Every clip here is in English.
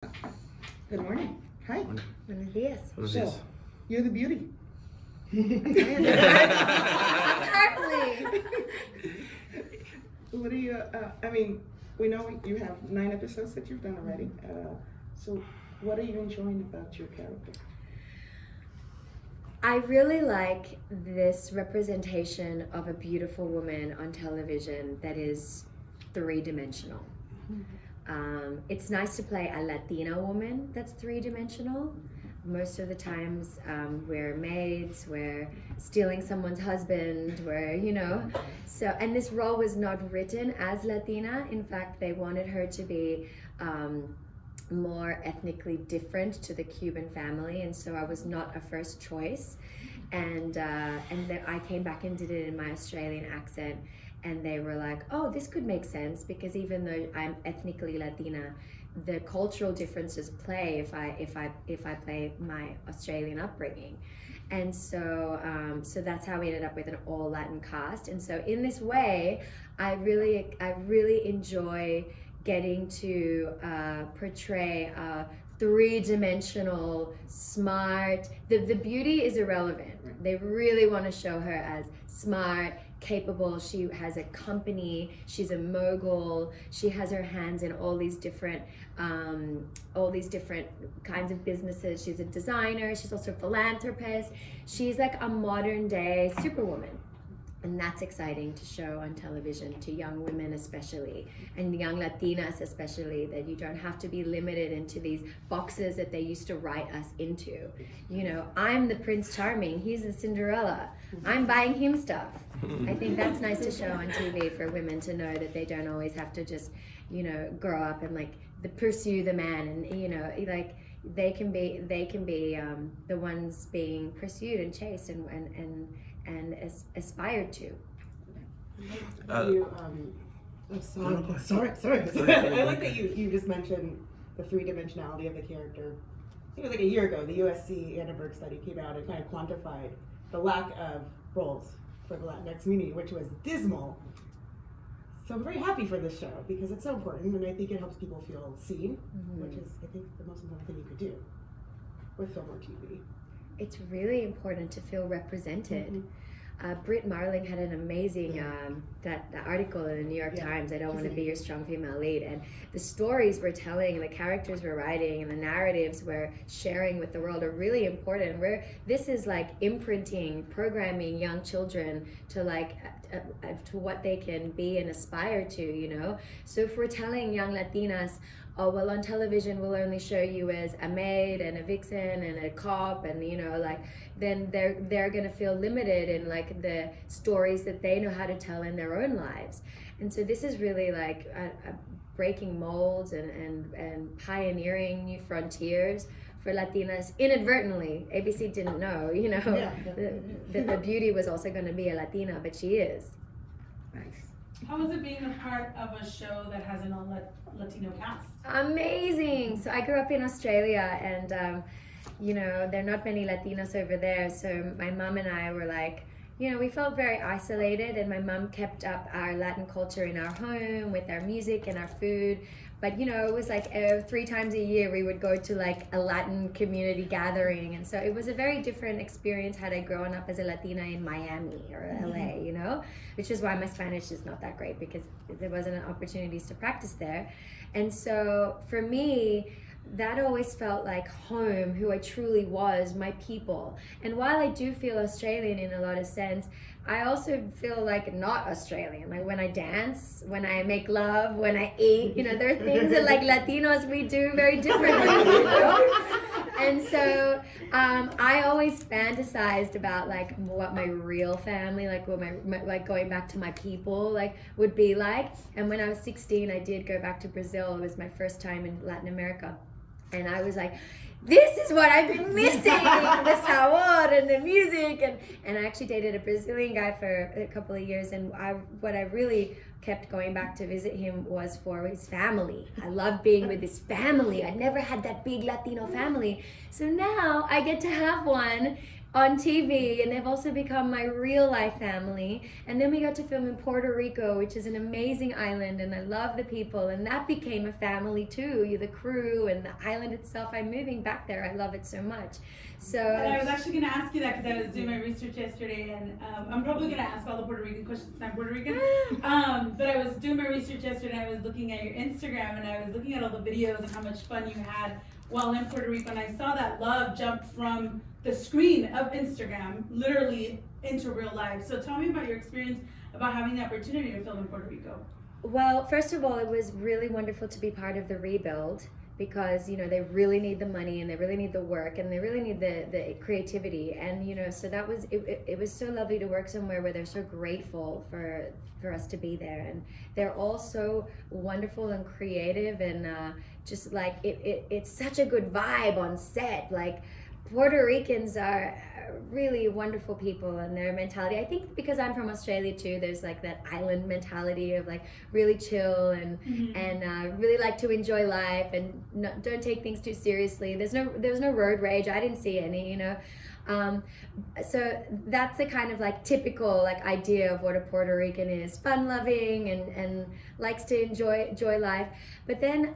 Good morning. Hi. Buenos días. Buenos días. So, you're the beauty. Exactly. What do you, we know you have 9 episodes that you've done already. So what are you enjoying about your character? I really like this representation of a beautiful woman on television that is three-dimensional. It's nice to play a Latina woman that's three-dimensional. Most of the times we're maids, we're stealing someone's husband, so, and this role was not written as Latina. In fact, they wanted her to be more ethnically different to the Cuban family, and so I was not a first choice. And then I came back and did it in my Australian accent, and they were like, oh, this could make sense, because even though I'm ethnically Latina, the cultural differences play if I play my Australian upbringing. And so that's how we ended up with an all Latin cast. And so in this way, I really enjoy getting to portray a three-dimensional, smart. The beauty is irrelevant. They really want to show her as smart, capable. She has a company. She's a mogul. She has her hands in all these different kinds of businesses. She's a designer. She's also a philanthropist. She's like a modern day superwoman. And that's exciting to show on television to young women especially, and young Latinas especially, that you don't have to be limited into these boxes that they used to write us into. I'm the Prince Charming, he's the Cinderella, I'm buying him stuff. I think that's nice to show on TV for women to know that they don't always have to just, grow up and pursue the man, and they can be the ones being pursued and chased and aspired to. Sorry. I like that you just mentioned the three-dimensionality of the character. I think it was like a year ago, the USC Annenberg study came out and kind of quantified the lack of roles for the Latinx community, which was dismal. So I'm very happy for this show because it's so important, and I think it helps people feel seen, which is, I think, the most important thing you could do with film or TV. It's really important to feel represented. Britt Marling had an amazing that article in the New York Times, I don't want to be your strong female lead, and the stories we're telling and the characters we're writing and the narratives we're sharing with the world are really important. This is like imprinting, programming young children to to what they can be and aspire to, So if we're telling young Latinas, oh, well, on television we'll only show you as a maid and a vixen and a cop, and then they're gonna feel limited in the stories that they know how to tell in their own lives. And so this is really a breaking molds and pioneering new frontiers for Latinas inadvertently. ABC didn't know, the beauty was also going to be a Latina, but she is. Nice. How is it being a part of a show that has an all-Latino cast? Amazing. So I grew up in Australia, and there are not many Latinos over there. So my mom and I were we felt very isolated, and my mom kept up our Latin culture in our home with our music and our food. But it was 3 times a year we would go to a Latin community gathering, and so it was a very different experience had I grown up as a Latina in Miami or LA, which is why my Spanish is not that great, because there wasn't opportunities to practice there. And so for me, that always felt like home, who I truly was, my people. And while I do feel Australian in a lot of sense, I also feel not Australian. When I dance, when I make love, when I eat, there are things that Latinos we do very differently. And so I always fantasized about what my real family, what my going back to my people would be like. And when I was 16, I did go back to Brazil. It was my first time in Latin America. And I was this is what I've been missing, the sabor and the music. And I actually dated a Brazilian guy for a couple of years, and what I really kept going back to visit him was for his family. I loved being with his family. I'd never had that big Latino family. So now I get to have one on TV, and they've also become my real life family. And then we got to film in Puerto Rico, which is an amazing island, and I love the people, and that became a family too. You, the crew, and the island itself. I'm moving back there. I love it so much. So And I was actually going to ask you that because I was doing my research yesterday, and I'm probably going to ask all the Puerto Rican questions because I'm Puerto Rican. But I was doing my research yesterday, and I was looking at your Instagram, and I was looking at all the videos and how much fun you had while in Puerto Rico, and I saw that love jump from the screen of Instagram literally into real life. So tell me about your experience about having the opportunity to film in Puerto Rico. Well, first of all, it was really wonderful to be part of the rebuild, because, you know, they really need the money, and they really need the work, and they really need the creativity. And, you know, so that was, it was so lovely to work somewhere where they're so grateful for us to be there. And they're all so wonderful and creative, and just like, it's such a good vibe on set. Like, Puerto Ricans are really wonderful people, and their mentality, I think because I'm from Australia too, there's like that island mentality of like really chill and really like to enjoy life and don't take things too seriously. There's no road rage. I didn't see any, you know. So that's the kind of like typical like idea of what a Puerto Rican is: fun loving and likes to enjoy life. But then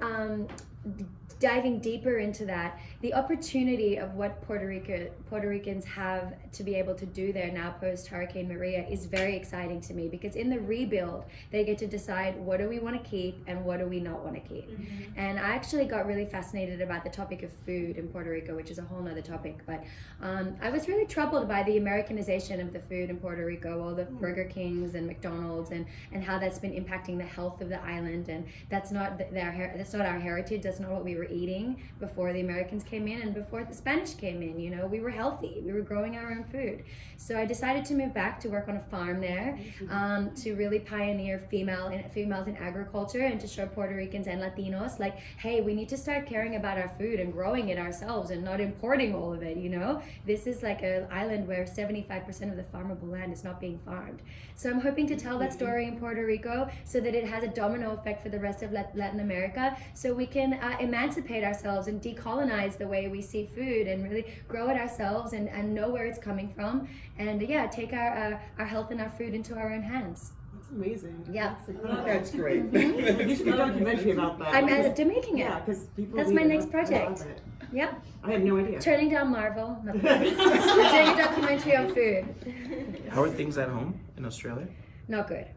diving deeper into that, the opportunity of what Puerto Ricans have to be able to do there now post Hurricane Maria is very exciting to me, because in the rebuild they get to decide what do we want to keep and what do we not want to keep. And I actually got really fascinated about the topic of food in Puerto Rico, which is a whole nother topic, but I was really troubled by the Americanization of the food in Puerto Rico, all the Burger Kings and McDonald's, and how that's been impacting the health of the island. And that's not our heritage. That's not what we were eating before the Americans came in and before the Spanish came in. You know, we were healthy. We were growing our own food. So I decided to move back to work on a farm there, to really pioneer females in agriculture, and to show Puerto Ricans and Latinos like, hey, we need to start caring about our food and growing it ourselves and not importing all of it. You know, this is like an island where 75% of the farmable land is not being farmed. So I'm hoping to tell that story in Puerto Rico so that it has a domino effect for the rest of Latin America, so we can emancipate ourselves and decolonize the way we see food and really grow it ourselves and know where it's coming from, and take our health and our food into our own hands. That's amazing. Yeah. That's great. You should do a documentary about that. I'm making it. Yeah, because people. That's need my it. next I project. love it. Yeah. I had no idea. Turning down Marvel. Nothing. We're doing a documentary on food. How are things at home in Australia? Not good.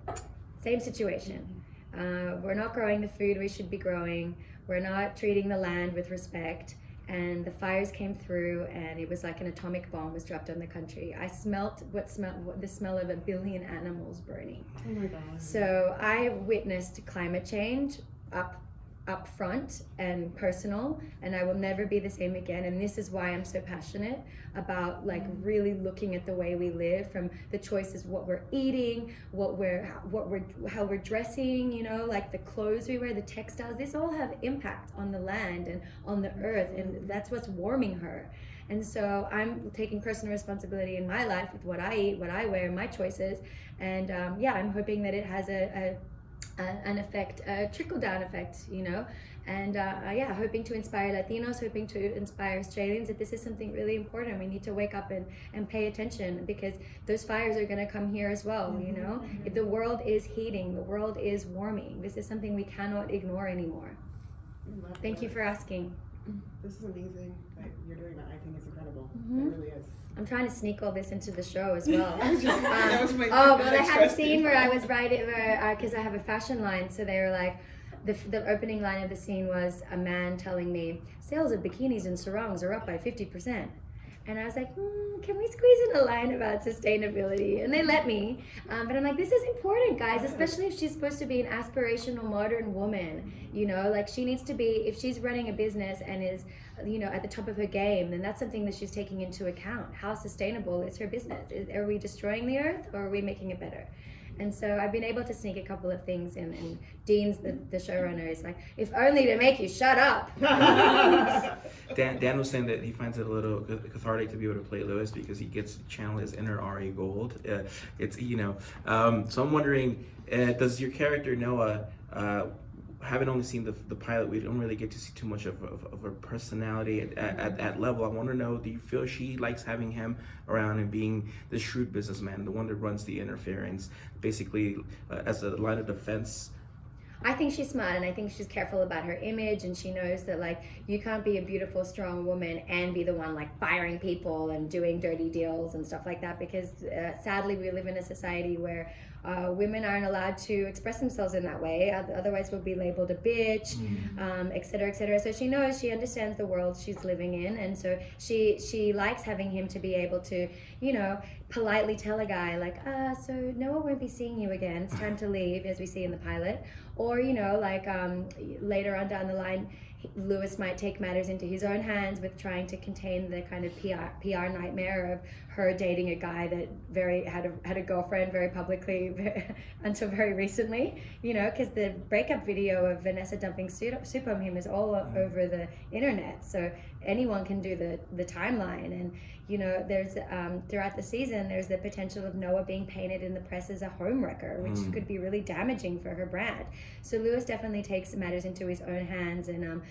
Same situation. We're not growing the food we should be growing. We're not treating the land with respect. And the fires came through, and it was like an atomic bomb was dropped on the country. I smelt the smell of 1 billion animals burning. Oh my God. So I witnessed climate change up front and personal, and I will never be the same again. And this is why I'm so passionate about like really looking at the way we live, from the choices, what we're eating, how we're dressing, you know, like the clothes we wear, the textiles. This all have impact on the land and on the earth, and that's what's warming her. And so I'm taking personal responsibility in my life with what I eat, what I wear, my choices, and I'm hoping that it has an effect, a trickle-down effect, you know, and hoping to inspire Latinos, hoping to inspire Australians that this is something really important. We need to wake up and pay attention, because those fires are going to come here as well, you know. If the world is heating, the world is warming. This is something we cannot ignore anymore. Thank you for asking. This is amazing that you're doing that. I think it's incredible. It really is. I'm trying to sneak all this into the show as well. That was my I next had a question. scene where I was writing, because I have a fashion line, so they were like, the opening line of the scene was a man telling me, sales of bikinis and sarongs are up by 50%. And I was like, can we squeeze in a line about sustainability? And they let me. But I'm like, this is important, guys, especially if she's supposed to be an aspirational modern woman. You know, like she needs to be, if she's running a business and is, you know, at the top of her game, then that's something that she's taking into account. How sustainable is her business? Are we destroying the earth, or are we making it better? And so I've been able to sneak a couple of things in, and Dean's the showrunner is like, if only to make you shut up. Dan was saying that he finds it a little cathartic to be able to play Lewis, because he gets to channel his inner Ari Gold. It's, you know, so I'm wondering, does your character Noa having only seen the pilot, we don't really get to see too much of her personality at that level. I want to know, do you feel she likes having him around and being the shrewd businessman, the one that runs the interference, basically as a line of defense? I think she's smart, and I think she's careful about her image, and she knows that like you can't be a beautiful, strong woman and be the one like firing people and doing dirty deals and stuff like that, because sadly we live in a society where women aren't allowed to express themselves in that way. Otherwise we'll be labeled a bitch, et cetera, et cetera. So she knows, she understands the world she's living in, and so she likes having him to be able to, you know, politely tell a guy like, so Noah won't be seeing you again, it's time to leave, as we see in the pilot. Or, you know, like later on down the line, Lewis might take matters into his own hands with trying to contain the kind of PR nightmare of her dating a guy that had a girlfriend very publicly until very recently, you know, because the breakup video of Vanessa dumping soup on him is all over the internet, so anyone can do the timeline. And you know, there's throughout the season there's the potential of Noa being painted in the press as a homewrecker, which could be really damaging for her brand. So Lewis definitely takes matters into his own hands, and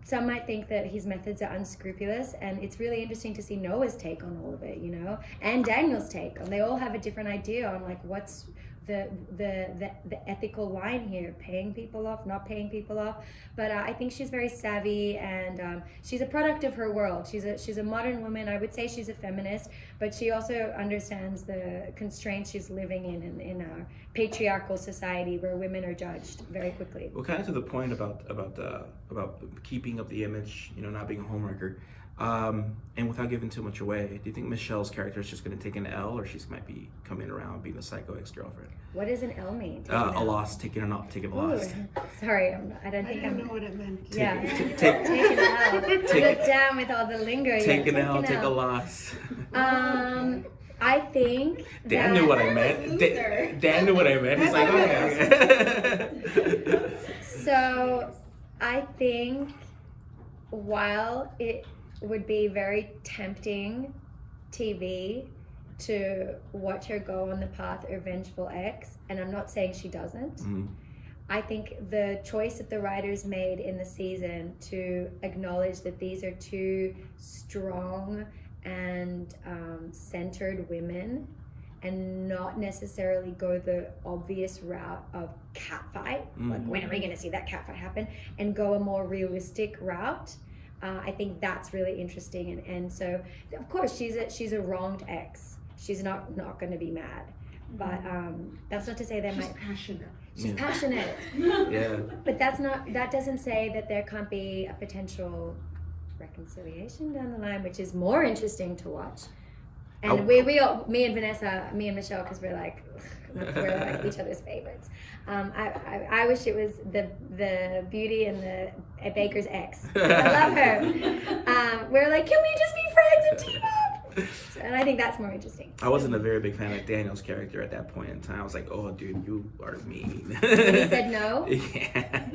some might think that his methods are unscrupulous, and it's really interesting to see Noah's take on all of it, you know, and Daniel's take. And they all have a different idea on like what's the ethical line here, paying people off, not paying people off. But I think she's very savvy, and she's a product of her world. She's a modern woman. I would say she's a feminist, but she also understands the constraints she's living in our patriarchal society where women are judged very quickly. Well, kind of to the point about keeping up the image, you know, not being a homewrecker. And without giving too much away, do you think Michelle's character is just going to take an L, or she might be coming around being a psycho ex-girlfriend? What does an L mean? A loss, taking a loss. Sorry, I don't know what it meant. Yeah, take an L. Look down with all the lingo. Take an L, take a loss. I think Dan knew what I meant. Dan knew what I meant. He's like, okay. So, I think while it would be very tempting TV to watch her go on the path of vengeful ex, and I'm not saying she doesn't. I think the choice that the writers made in the season to acknowledge that these are two strong and centered women, and not necessarily go the obvious route of catfight, like when are we going to see that catfight happen, and go a more realistic route. I think that's really interesting, and so of course she's a wronged ex. She's not going to be mad, but that's not to say that she's passionate. She's passionate. Yeah. But that doesn't say that there can't be a potential reconciliation down the line, which is more interesting to watch. And we all, me and Michelle, because we're like each other's favorites. I wish it was the beauty and the baker's ex. I love her. We're like, can we just be friends and team up? And I think that's more interesting. I wasn't a very big fan of Daniel's character at that point in time. I was like, oh, dude, you are mean. And he said no? Yeah.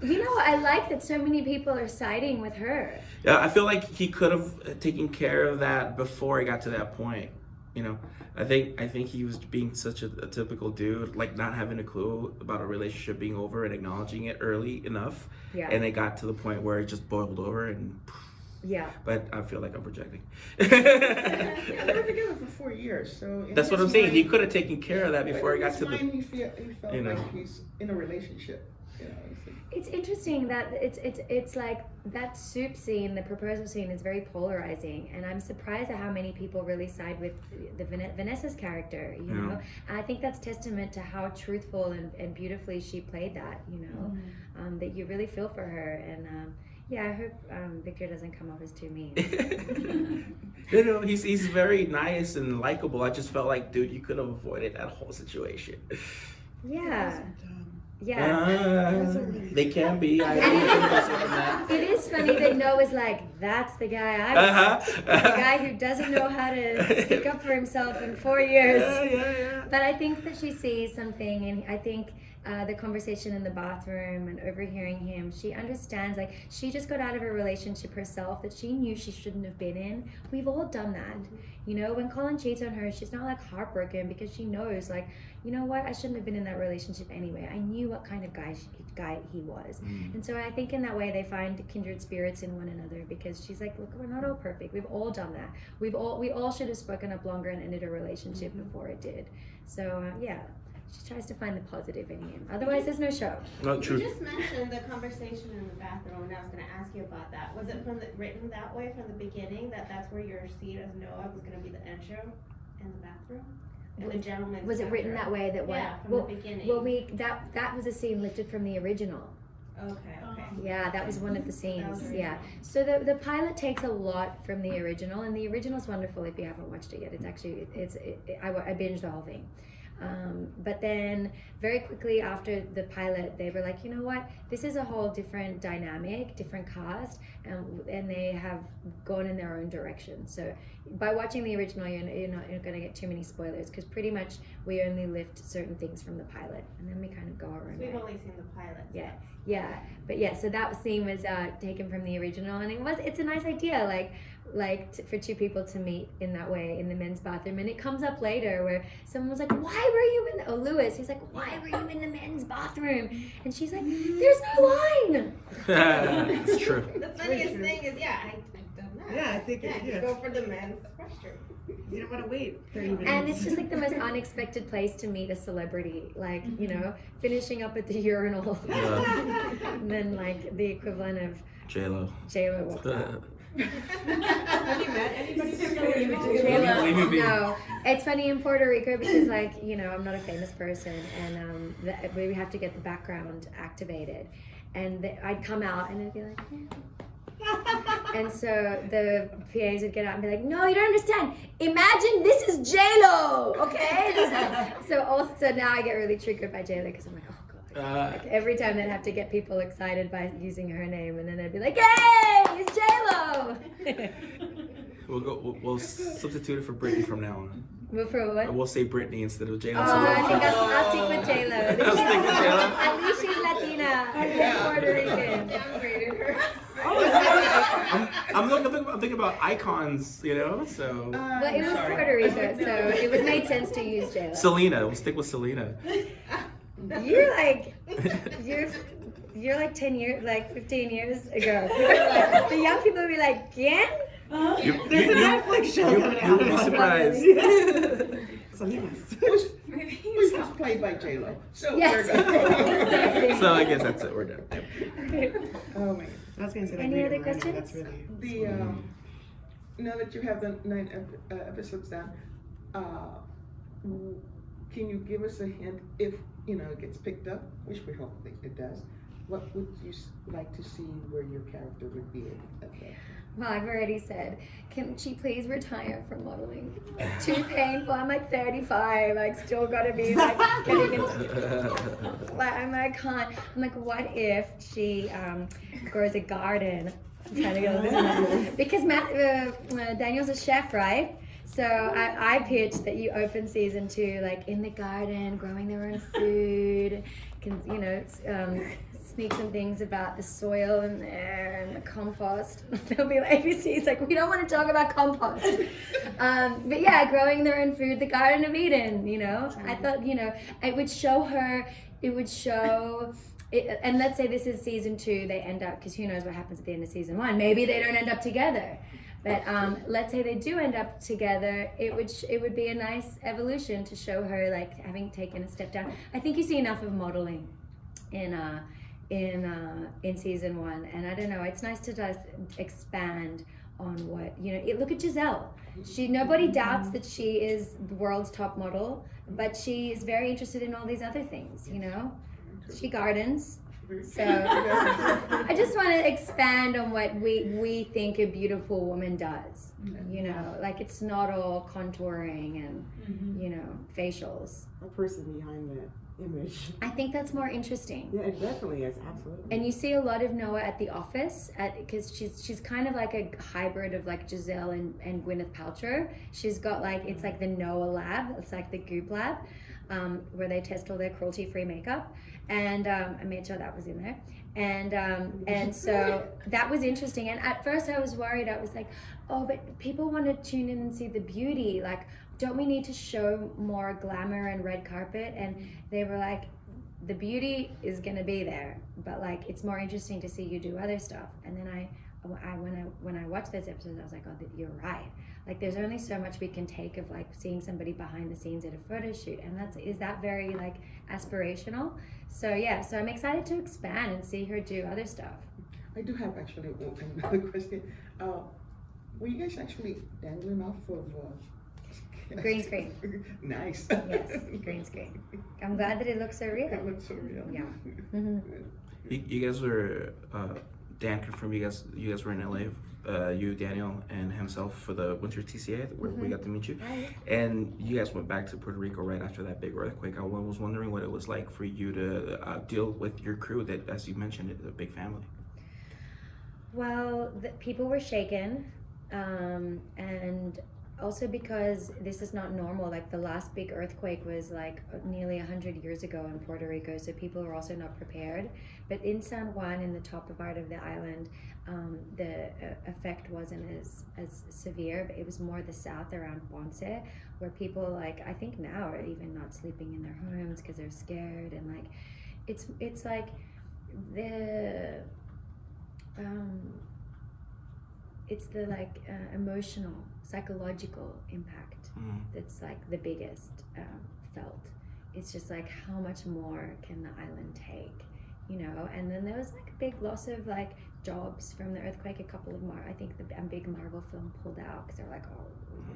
You know, I like that so many people are siding with her. Yeah, I feel like he could have taken care of that before he got to that point. You know, I think he was being such a typical dude, like not having a clue about a relationship being over and acknowledging it early enough. Yeah. And it got to the point where it just boiled over and... Yeah. But I feel like I'm projecting. Yeah, they were together for 4 years, so... That's what I'm saying. He could have taken care of that before he got to the... He felt like he's in a relationship. You know, it's interesting that it's like that soup scene, the proposal scene, is very polarizing, and I'm surprised at how many people really side with the Vanessa's character. You know, and I think that's testament to how truthful and beautifully she played that. You know, that you really feel for her, and yeah, I hope Victor doesn't come off as too mean. You know, he's very nice and likable. I just felt like, dude, you could have avoided that whole situation. Yeah. Yeah. They can be. It is funny that Noah's like, that's the guy I want. The guy who doesn't know how to speak up for himself in 4 years. Yeah. But I think that she sees something, and I think the conversation in the bathroom and overhearing him. She understands, like, she just got out of a relationship herself that she knew she shouldn't have been in. We've all done that. You know, when Colin cheats on her, she's not like heartbroken because she knows, like, you know what, I shouldn't have been in that relationship anyway. I knew what kind of guy he was. And so I think in that way they find kindred spirits in one another, because she's like, look, we're not all perfect. We've all done that. We all should have spoken up longer and ended a relationship before it did. So yeah. She tries to find the positive in him. Otherwise, there's no show. No, true. You just mentioned the conversation in the bathroom, and I was going to ask you about that. Was it written that way from the beginning, that that's where your seat as Noah was going to be the intro in the bathroom? And the gentleman's Was it written that way? Yeah, from the beginning. Well, that was a scene lifted from the original. Okay. Yeah, that was one of the scenes. Okay. Yeah. So the pilot takes a lot from the original, and the original's wonderful if you haven't watched it yet. It's actually I binged the whole thing. But then very quickly after the pilot, they were like, you know what, this is a whole different dynamic, different cast, and they have gone in their own direction. So by watching the original, you're not going to get too many spoilers, because pretty much we only lift certain things from the pilot, and then we kind of go our own way. We've only seen the pilot. Yeah. But yeah, so that scene was taken from the original, and it's a nice idea, for two people to meet in that way in the men's bathroom. And it comes up later where someone was like, why were you Lewis, he's like, why were you in the men's bathroom? And she's like, there's no line. It's true. The funniest thing is, I don't know. Yeah, I think you go for the men's restroom. You don't want to wait 30 minutes. And it's just like the most unexpected place to meet a celebrity, like, you know, finishing up at the urinal. And then like the equivalent of J-Lo walks out. Have you met anybody from No, it's funny in Puerto Rico because, like, you know, I'm not a famous person, and we have to get the background activated, and I'd come out and it'd be like, and so the PAs would get out and be like, no, you don't understand. Imagine this is J-Lo, okay? So now I get really triggered by J-Lo because I'm like, oh god. Like every time they'd have to get people excited by using her name, and then they'd be like, hey, it's J-Lo. We'll substitute it for Brittany from now on. Well, for what? We'll say Brittany instead of J-Lo. I think I'll stick with J-Lo. I'll stick with J-Lo. At least she's Latina and Puerto Rican. Downgraded her. I'm thinking about icons, you know. So. Well, it was Puerto Rico, so it was made sense to use J-Lo. Selena. We'll stick with Selena. You're like 10 years, like 15 years ago. The young people will be like, quien? There's a Netflix show coming out. You'll be surprised. Which was played by J-Lo. So Yes. we're So I guess that's it. We're done. oh my I was going to say that. Any other questions? That's really... The now that you have the 9 episodes down, can you give us a hint if it gets picked up, which we hope it does? What would you like to see where your character would be at that? Well, I've already said, can she please retire from modeling? Too painful. I'm like 35. I still gotta be like getting into. I can't. I'm like, what if she grows a garden? I'm trying to go this because Daniel's a chef, right? So I pitched that you open season 2 like in the garden, growing their own food. Sneak some things about the soil in there and the compost. They'll be like, ABC's like, we don't want to talk about compost. But yeah, growing their own food, the Garden of Eden, I thought, it would show her, and let's say this is season 2, they end up, because who knows what happens at the end of season 1. Maybe they don't end up together. But let's say they do end up together, it would be a nice evolution to show her like having taken a step down. I think you see enough of modeling in season 1, and I don't know, it's nice to just expand on what look at Giselle. Nobody doubts that she is the world's top model, but she is very interested in all these other things. She gardens. So I just want to expand on what we think a beautiful woman does. Like it's not all contouring and facials. A person behind the image. I think that's more interesting. Yeah, it definitely is, absolutely. And you see a lot of Noa at the office because she's kind of like a hybrid of like Giselle and Gwyneth Paltrow. She's got like, it's like the Noa lab, it's like the Goop lab. where they test all their cruelty-free makeup, and I made sure that was in there. And so that was interesting. And at first I was worried. I was like, oh, but people want to tune in and see the beauty. Like, don't we need to show more glamour and red carpet? And they were like, the beauty is gonna be there, but like it's more interesting to see you do other stuff. And then when I watched those episodes, I was like, oh, you're right. Like, there's only so much we can take of like seeing somebody behind the scenes at a photo shoot, and is that very like aspirational? So yeah, so I'm excited to expand and see her do other stuff. I do have actually another question. Were you guys actually dangling off of Green screen. Nice. Yes, green screen. I'm glad that it looks so real. That looks so real. Yeah. Mm-hmm. You guys were Dan confirmed you guys were in LA, you, Daniel, and himself for the winter TCA where we got to meet you. And you guys went back to Puerto Rico right after that big earthquake. I was wondering what it was like for you to deal with your crew that, as you mentioned, is a big family. Well, the people were shaken, and also because this is not normal. Like, the last big earthquake was like nearly 100 years ago in Puerto Rico, so people were also not prepared. But in San Juan, in the top part of the island, the effect wasn't as severe, but it was more the south around Ponce, where people, like, I think now are even not sleeping in their homes because they're scared. And like, it's like it's the like emotional, psychological impact that's like the biggest felt. It's just like, how much more can the island take, you know? And then there was like a big loss of like jobs from the earthquake. A couple of I think the big Marvel film pulled out because they're like, oh,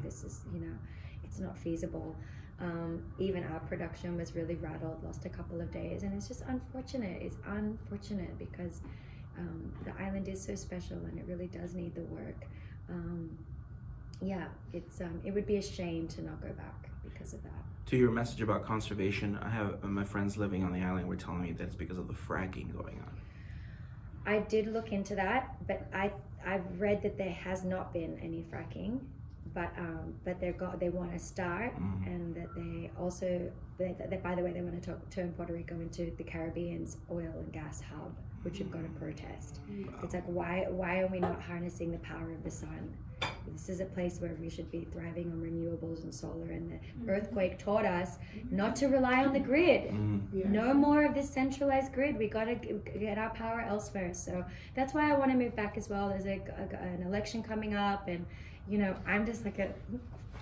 this is, you know, it's not feasible. Even our production was really rattled, lost a couple of days, and it's just unfortunate. It's unfortunate because the island is so special and it really does need the work. Yeah, it would be a shame to not go back because of that. To your message about conservation, I have my friends living on the island were telling me that it's because of the fracking going on. I did look into that, but I've read that there has not been any fracking, but they want to start, and that they also that by the way, they want to turn Puerto Rico into the Caribbean's oil and gas hub, which we've got to protest. It's like, why are we not harnessing the power of the sun? This is a place where we should be thriving on renewables and solar, and the earthquake taught us not to rely on the grid. No more of this centralized grid. We got to get our power elsewhere. So that's why I want to move back as well. There's an election coming up, and you know, I'm just like a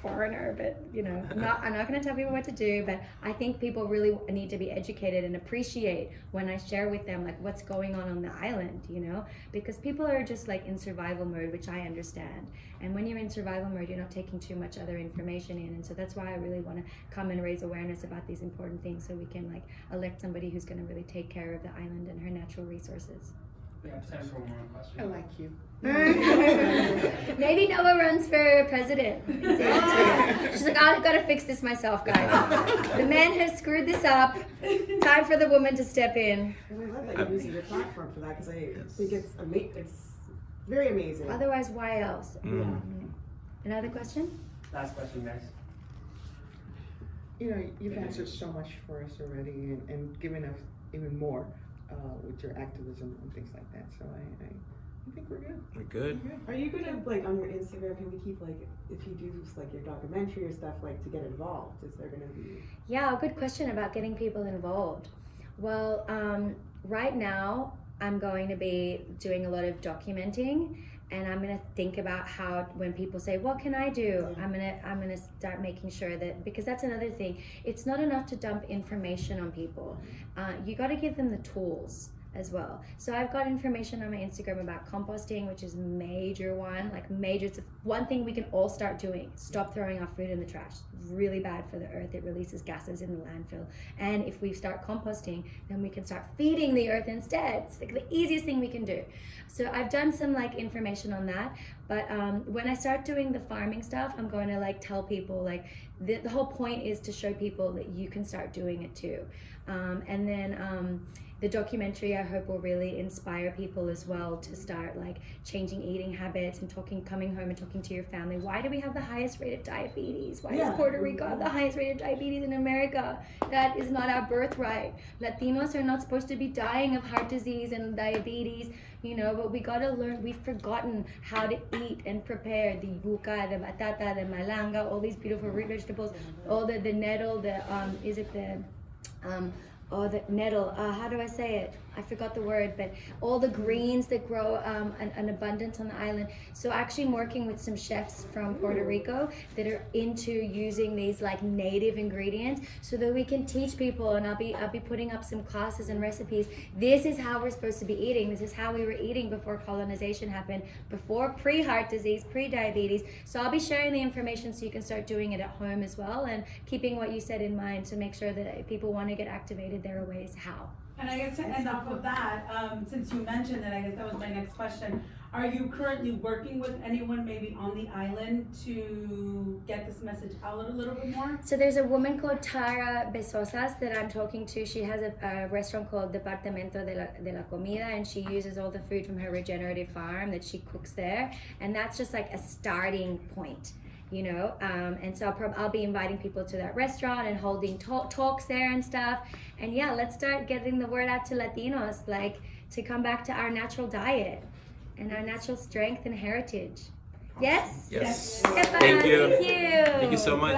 foreigner, but you know, I'm not going to tell people what to do, but I think people really need to be educated and appreciate when I share with them like what's going on the island, you know, because people are just like in survival mode, which I understand. And when you're in survival mode, you're not taking too much other information in, and so that's why I really want to come and raise awareness about these important things, so we can like elect somebody who's going to really take care of the island and her natural resources. We have time for one more question. I like you. Maybe Noa runs for president. She's like, I've got to fix this myself, guys. The men have screwed this up. Time for the woman to step in. And I love that you're using your platform for that, because I think it's very amazing. Otherwise, why else? Yeah. Another question? Last question, guys. You know, you've answered so much for us already, and given us even more with your activism and things like that. So I think we're good. We're good. Are you gonna, like, on your Instagram, can we keep, like, if you do like your documentary or stuff, like, to get involved? Is there gonna be? Yeah, good question about getting people involved. Well, right now I'm going to be doing a lot of documenting, and I'm gonna think about how, when people say, what can I do? I'm gonna start making sure that, because that's another thing, it's not enough to dump information on people. You gotta give them the tools as well. So I've got information on my Instagram about composting, which is major one, like major. It's one thing we can all start doing. Stop throwing our food in the trash. Really bad for the earth. It releases gases in the landfill. And if we start composting, then we can start feeding the earth instead. It's like the easiest thing we can do. So I've done some like information on that. But when I start doing the farming stuff, I'm going to like tell people, like the whole point is to show people that you can start doing it too. And then the documentary, I hope, will really inspire people as well to start like changing eating habits and coming home and talking to your family. Why do we have the highest rate of diabetes? Why does Puerto Rico have the highest rate of diabetes in America? That is not our birthright. Latinos are not supposed to be dying of heart disease and diabetes, but we gotta learn. We've forgotten how to eat and prepare the yuca, the batata, the malanga, all these beautiful root vegetables, all the nettle, the nettle, how do I say it? I forgot the word, but all the greens that grow an abundance on the island. So actually I'm working with some chefs from Puerto Rico that are into using these like native ingredients so that we can teach people, and I'll be putting up some classes and recipes. This is how we're supposed to be eating. This is how we were eating before colonization happened, before pre-heart disease, pre-diabetes. So I'll be sharing the information so you can start doing it at home as well, and keeping what you said in mind to make sure that if people want to get activated, there are ways how. And I guess to end off of that, since you mentioned that, I guess that was my next question. Are you currently working with anyone maybe on the island to get this message out a little bit more? So there's a woman called Tara Besosas that I'm talking to. She has a restaurant called Departamento de la Comida, and she uses all the food from her regenerative farm that she cooks there. And that's just like a starting point. And so I'll be inviting people to that restaurant and holding talks there and stuff. And yeah, let's start getting the word out to Latinos, like to come back to our natural diet and our natural strength and heritage. Yes? Yes. Yes. Thank you. Thank you. Thank you so much.